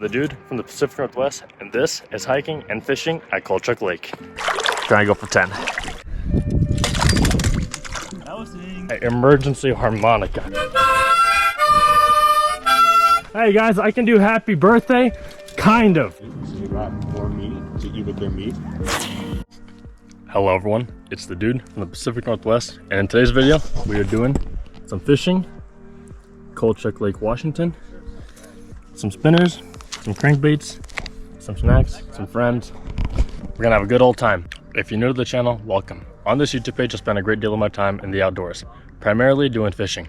The dude from the Pacific Northwest, and this is hiking and fishing at Colchuck Lake. Trying to go for 10. Emergency harmonica. Hey guys, I can do happy birthday, kind of. You got more meat to eat with their meat. Hello everyone, it's the dude from the Pacific Northwest, and in today's video, we are doing some fishing, Colchuck Lake, Washington, some spinners, some crankbaits, some snacks, some friends. We're gonna have a good old time. If you're new to the channel, welcome. On this YouTube page, I spend a great deal of my time in the outdoors, primarily doing fishing.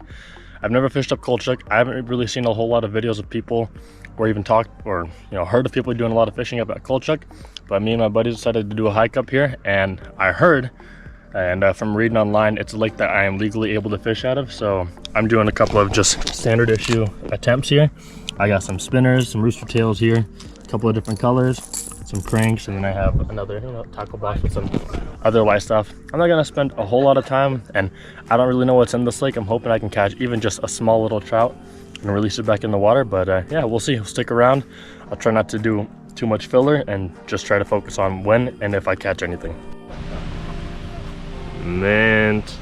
I've never fished up Colchuck. I haven't really seen a whole lot of videos of people or even talked or heard of people doing a lot of fishing up at Colchuck, but me and my buddies decided to do a hike up here, and I heard, and from reading online, it's a lake that I am legally able to fish out of, so I'm doing a couple of just standard issue attempts here. I got some spinners, some rooster tails here, a couple of different colors, some cranks, and then I have another tackle box with some other light stuff. I'm not gonna spend a whole lot of time, and I don't really know what's in this lake. I'm hoping I can catch even just a small little trout and release it back in the water, but yeah, we'll see. Stick around. I'll try not to do too much filler and just try to focus on when and if I catch anything. Mint.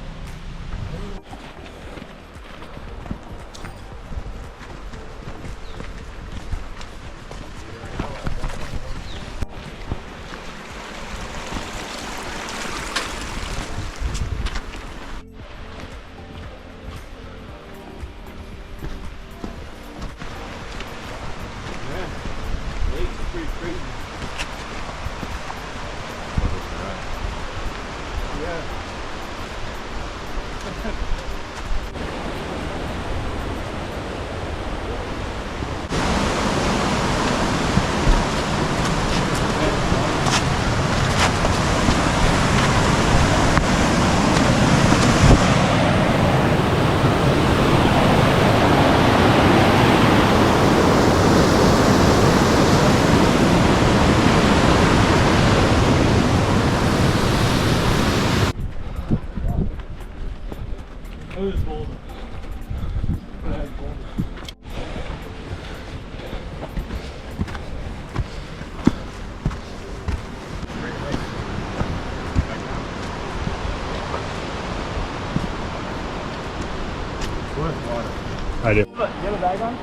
I do. You have a bag on?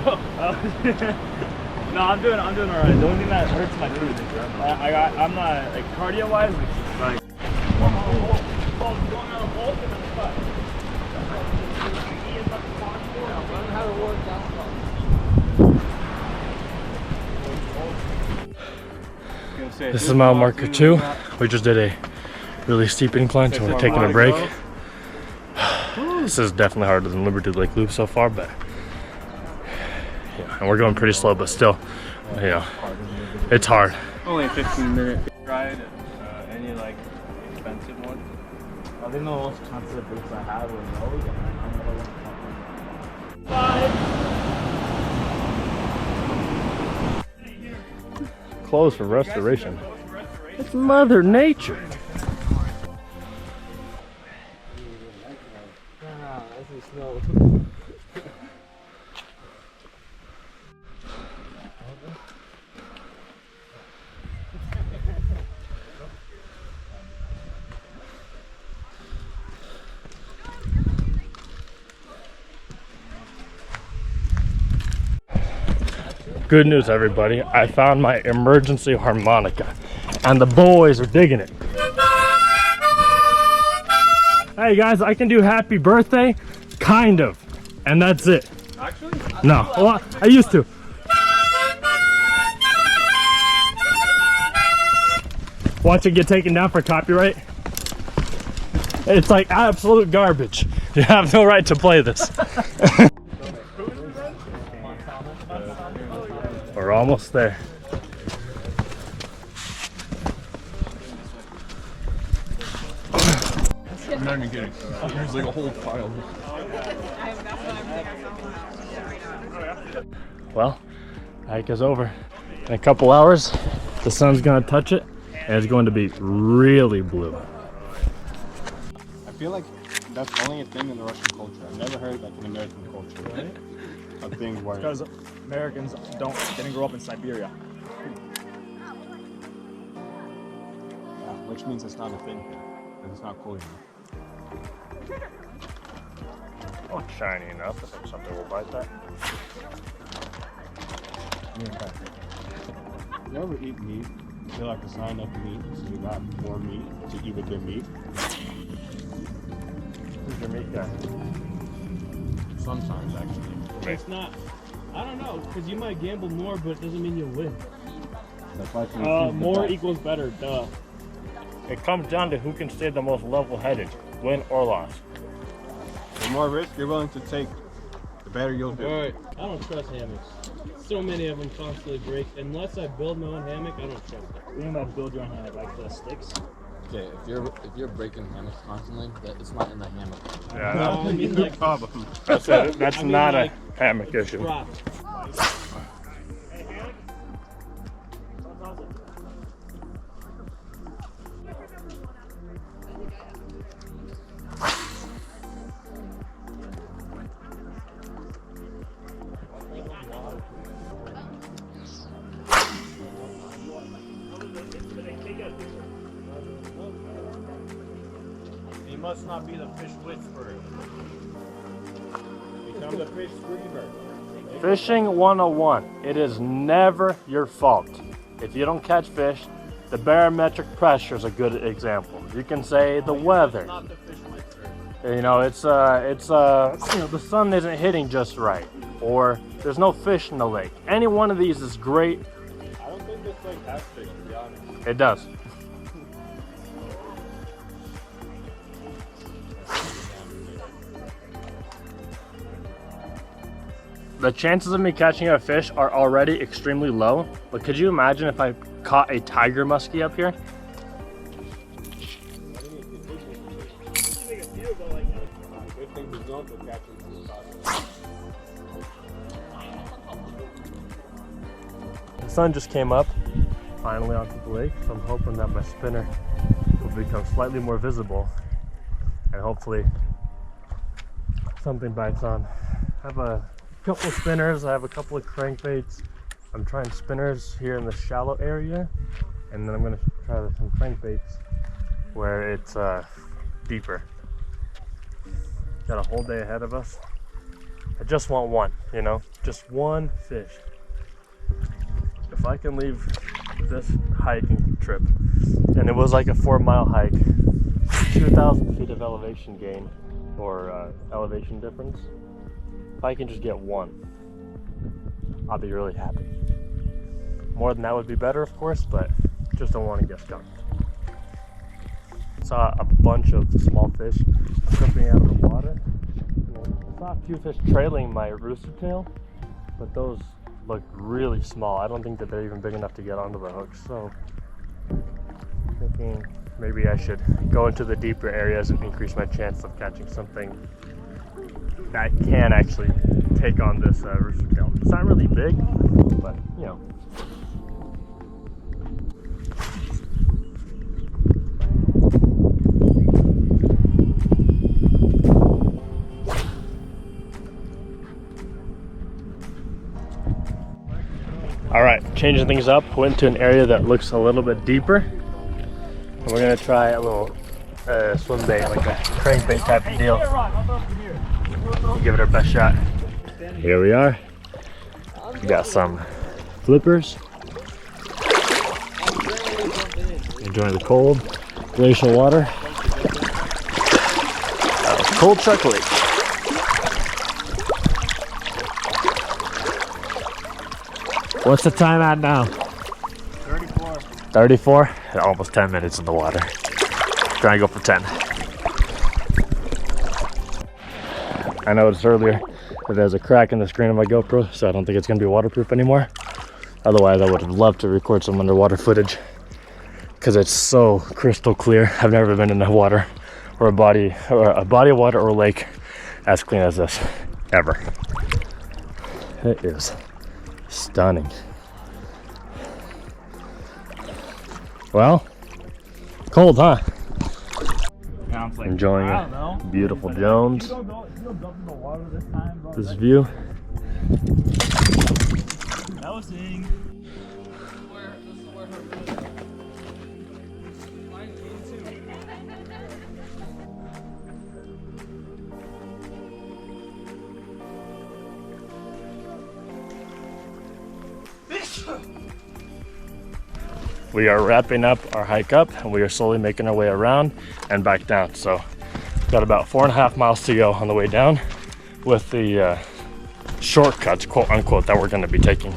No. No, I'm doing alright. The only thing that hurts my food. I'm not like cardio wise. Like. This is mile marker 2. We just did a really steep incline, so we're taking a break. This is definitely harder than Liberty Lake Loop so far, but yeah, and we're going pretty slow, but still, it's hard. Only a 15-minute ride. Any like expensive one? I think the most expensive boots I had were those. Closed for restoration. It's Mother Nature. Good news, everybody. I found my emergency harmonica, and the boys are digging it. Hey guys, I can do happy birthday, kind of, and that's it. Actually? No, well, I used to. Watch it get taken down for copyright. It's like absolute garbage. You have no right to play this. We're almost there. I'm not even kidding. There's like a whole pile. Well, hike is over. In a couple hours, the sun's gonna touch it, and it's going to be really blue. I feel like that's only a thing in the Russian culture. I've never heard like an American culture. Right? of things where Because Americans didn't grow up in Siberia. yeah, which means it's not a thing here. It's not cool here. Oh, shiny enough. I think something will bite that. You ever eat meat? You feel like to sign up meat, so you got more meat to eat with your meat. Who's your meat guy? Sometimes, actually. It's not. I don't know, because you might gamble more, but it doesn't mean you'll win. That's why it's gonna choose the More best. equals better, duh. It comes down to who can stay the most level-headed, win or loss. The more risk you're willing to take, the better you'll do. Alright, I don't trust hammocks. So many of them constantly break. Unless I build my own hammock, I don't trust it. You think about build your own hammock, like the sticks? Okay, if you're breaking hammocks constantly, that it's not in the hammock. Yeah, No, I mean like Problem. that's it. That's I mean, not like, a hammock issue. prop. Hey, hammock? Someone toss it. He must not be the fish whisperer. Become the fish screamer. Fishing 101. It is never your fault. If you don't catch fish, the barometric pressure is a good example. You can say the weather. Not the fish whisperer. You know, it's you know, the sun isn't hitting just right, or there's no fish in the lake. Any one of these is great. I don't think this lake has fish, to be honest. It does. The chances of me catching a fish are already extremely low, but could you imagine if I caught a tiger muskie up here? Good thing he's known for catching fish. The sun just came up, finally onto the lake, so I'm hoping that my spinner will become slightly more visible, and hopefully something bites on. I have a couple of spinners, I have a couple of crankbaits. I'm trying spinners here in the shallow area, and then I'm going to try some crankbaits where it's deeper. Got a whole day ahead of us. I just want one, you know, just one fish. If I can leave this hiking trip, and it was like a 4-mile hike, 2,000 feet of elevation gain, or elevation difference. If I can just get one, I'll be really happy. More than that would be better, of course, but just don't want to get skunked. Saw a bunch of small fish jumping out of the water. I saw a few fish trailing my rooster tail, but those look really small. I don't think that they're even big enough to get onto the hook, so thinking maybe I should go into the deeper areas and increase my chance of catching something that can actually take on this rooster tail. It's not really big, but you know. All right, changing things up, went to an area that looks a little bit deeper. And we're gonna try a little swim bait, like a crankbait type of deal. Give it our best shot. Here we are. We got some flippers. Enjoying the cold glacial water. Colchuck Lake. What's the time at now? 34. 34? Almost 10 minutes in the water. Trying to go for 10. I noticed earlier that there's a crack in the screen of my GoPro, so I don't think it's going to be waterproof anymore. Otherwise, I would have loved to record some underwater footage because it's so crystal clear. I've never been in the water or a body of water or lake as clean as this, ever. It is stunning. Well, cold, huh? Like, Enjoying I don't know. beautiful But Jones. if you don't jump in the water this time, bro, This view, Housing. We are wrapping up our hike up and we are slowly making our way around and back down. So got about 4.5 miles to go on the way down with the shortcuts, quote unquote, that we're going to be taking.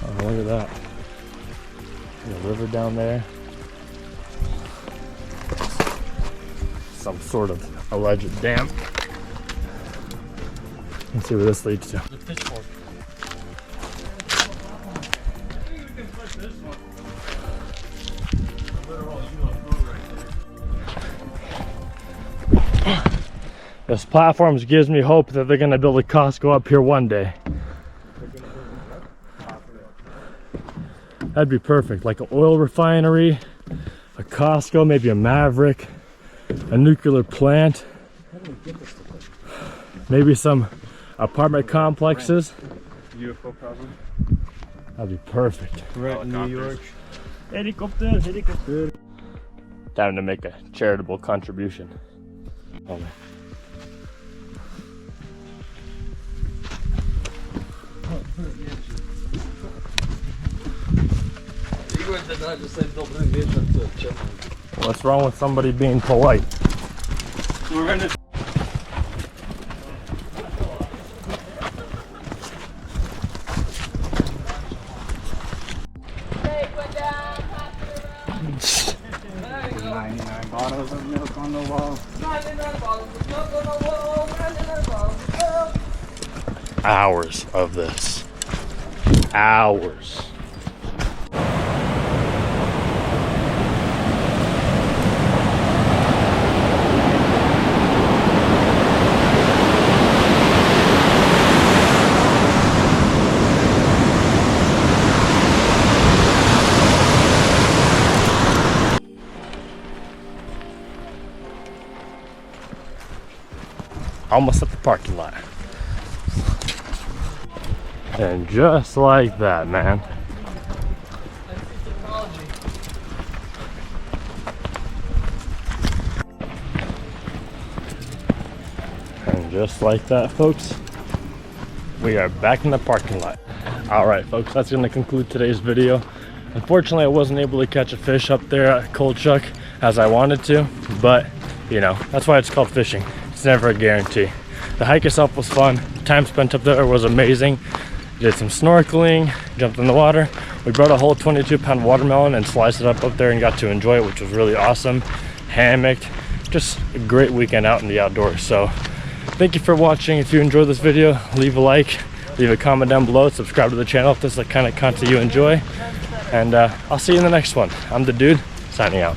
Oh, look at that. There's a river down there. Some sort of alleged dam. Let's see where this leads to. The pitchfork. This platform gives me hope that they're going to build a Costco up here one day. That'd be perfect, like an oil refinery, a Costco, maybe a Maverick, a nuclear plant, maybe some apartment complexes. UFO problem. That'd be perfect. Right in New York. Helicopter, helicopter. Time to make a charitable contribution. What's wrong with somebody being polite? We're gonna. Bottles of milk on the wall. Hours of this. Hours. Almost at the parking lot. And just like that, man. And just like that, folks, we are back in the parking lot. All right, folks, that's going to conclude today's video. Unfortunately, I wasn't able to catch a fish up there at Colchuck as I wanted to, but you know, that's why it's called fishing. It's never a guarantee. The hike itself was fun. The time spent up there was amazing. Did some snorkeling, jumped in the water. We brought a whole 22-pound watermelon and sliced it up there and got to enjoy it, which was really awesome. Hammocked, just a great weekend out in the outdoors. So thank you for watching. If you enjoyed this video, leave a like, leave a comment down below, subscribe to the channel if this is the kind of content you enjoy. And I'll see you in the next one. I'm the dude, signing out.